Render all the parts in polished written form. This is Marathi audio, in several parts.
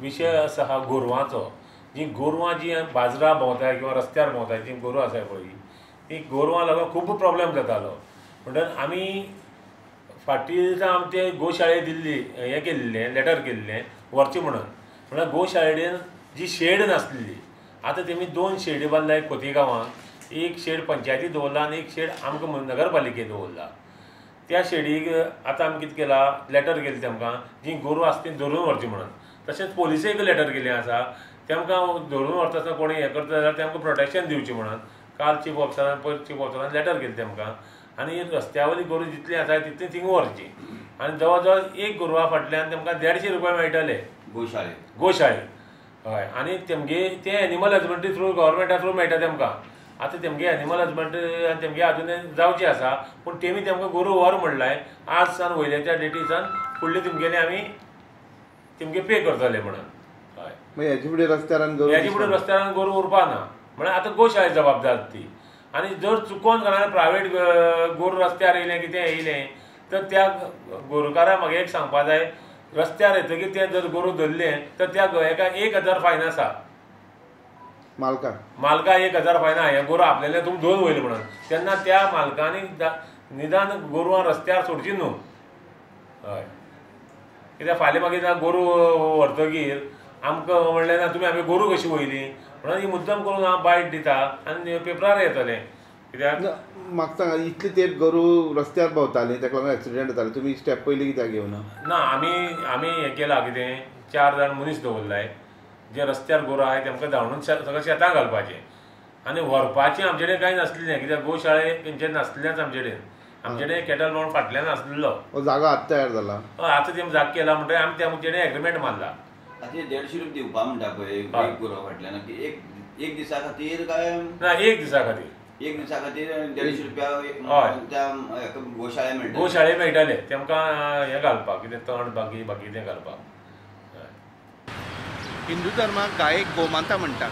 विशय आसा हा गोरवांचो. जी गोरवां जी बाजरा भोंवताय किंवा रस्त्यार भोंवताय जी गोरवां आसाय पळय ती गोरवां लागून खूब प्रॉब्लेम जातालो. म्हणटच आमी फाटीं दिसा आमचे गोशाळेक दिल्ली हें केल्लें लेटर केल्लें व्हरचें म्हणून. म्हळ्यार गोशाळेन जी शेड नासलेली आतां तेमी 2 शेडी बांदल्या. एक खोतीगांवांत एक शेड पंचायती दवरला आनी एक शेड आमकां नगरपालिकेन दवरला. त्या शेडीक आतां आमी कितें केलां लेटर केलें तेमकां जी गोरवां आसा ती धरून व्हरची म्हणून. तशेंच पोलिसेक लेटर केलें आसा तेमकां धरून व्हरता आसतना कोणी हें करता जाल्यार तेमकां प्रोटेक्शन दिवचें म्हणून. काल चीफ ऑफिसरान पयर चीफ ऑफिसरान लेटर केलें तेमकां. आनी रस्त्या वयली गोरवां जितलीं आसा तितलीं थिंगा व्हरचीं. आनी जवळ जवळ एक गोरवां फाटल्यान तेमकां 150 रुपया मेळटले गोशाळेक. हय. आनी तेमगे ते एनिमल हजबंड्री थ्रू गव्हर्मेंटा थ्रू मेळटा तेमकां. आतां तेमगे एनिमल हजबंड्री आनी तेमगे हातून जावचें आसा पूण तेमी तेमकां गोरवां व्हर म्हणलाय. आज सान वयल्याच्या डेटीसान फुडले तेमगेले आमी तेमगे पे करतले म्हणून. हय. हेजे फुडें रस्त्यार गोरवां उरपा ना. म्हळ्यार आतां गोशाळे जबाबदार ती. आनी जर चुकोन कोणाक प्रायवेट गोर रस्त्यार येयलें कितें येयलें तर त्या गोरकाराक म्हाका एक सांगपा जाय रस्त्यार येतकीर तें जर गोरू धरलें तर त्या हेका 1000 फायन आसा. मालका 1000 फायन आहा. हें गोरू आपल्यालें तुमी धरून वयलें म्हणून. तेन्ना त्या मालकांनी निदान गोरवां रस्त्यार सोडची न्हू. हय. कित्याक फाल्यां मागीर गोरू व्हरतकीर आमकां म्हणलें ना तुमी आमी गोरू कशी वयलीं म्हणून ही मुद्दम करून हांव बायट दिता आनी पेपरार येतलें. कित्याक म्हाका सांगा इतले तेंप गोरू रस्त्यार भोंवतालीं तेका लागून एक्सिडेंट जाताले तुमी स्टेप पयलीं कित्याक घेवना? ना आमी हें केलां कितें 4 जाण मनीस दवरलाय जे रस्त्यार गोरवां आहाय तेमकां धांवडून सगळें शेतां घालपाचें. आनी व्हरपाचें आमचे कडेन कांय नासलें कित्याक गोशाळे तेंचे नासलेंच आमचे कडेन. आमचे कडेन कॅटल माउंट फाटल्यान आसलेलो. जागो आतां तयार जाला? हय. आतां तेमी जाग केला म्हणटकीर आमी तेमचे कडेन एग्रीमेंट मारला. आतां 150 रुपया दिवपा म्हणटा पळय एक गोरवां फाटल्यान एक दिसा खातीर काय? ना एक दिसा खातीर. एक दिसा खातीर 150 रुपया त्या गोशाळे मेळटा. गोशाळे मेळटले तेमकां हें घालपाक कितें तण बाकी तें घालपाक. हिंदू धर्माक गायेक गोमाता म्हणटात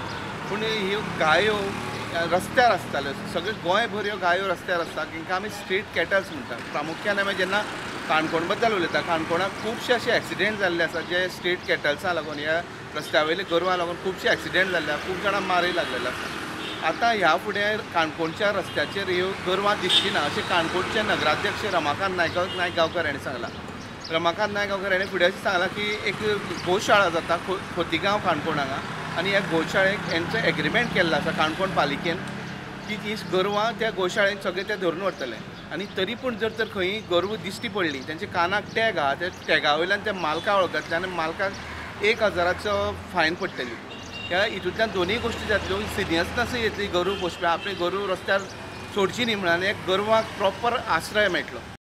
पूण ह्यो गायो रस्त्यार आसताल्यो. सगळे गोंयभर ह्यो गायो रस्त्यार आसता तांकां आमी स्ट्रीट कॅटल्स म्हणटात. प्रामुख्यान आमी जेन्ना काणकोण बद्दल उलयता काणकोणाक खुबशे अशे एक्सिडेंट जाल्ले आसात जे स्ट्रीट कॅटल्सां लागून ह्या रस्त्या वयले गोरवां लागून खुबशे एक्सिडेंट जाल्ले आसा. खूब जाणां मारय लागलेले आसा. आतां ह्या फुडें काणकोणच्या रस्त्याचेर ह्यो गोरवां दिसची ना अशें काणकोणचे नगराध्यक्ष रमाकांत नायक गांवकर हाणें सांगलां. रमाकांत नायक गांवकर हाणें फुडें अशें सांगलां की एक गोशाळा जाता खोतीगांव काणकोण हांगा आनी ह्या गोशाळेक हेंचो एग्रीमेंट केल्लो आसा काणकोण पालिकेन की ती गोरवां त्या गोशाळेक सगळें ते धरून व्हरतले. आनी तरी पूण जर तर खंयी गोरवां दिश्टी पडली तेंच्या कानाक टॅग आहा त्या टॅगा वयल्यान त्या मालकाक वळखतले आनी मालकाक 1000 फायन पडटली. ह्या हितूंतल्यान दोनूय गोश्टी जातल्यो. सिरियसनस येतली गोरू पोसप्या आपले गोरू रस्त्यार सोडची न्ही म्हणून एक गोरवांक प्रॉपर आश्रय मेळटलो.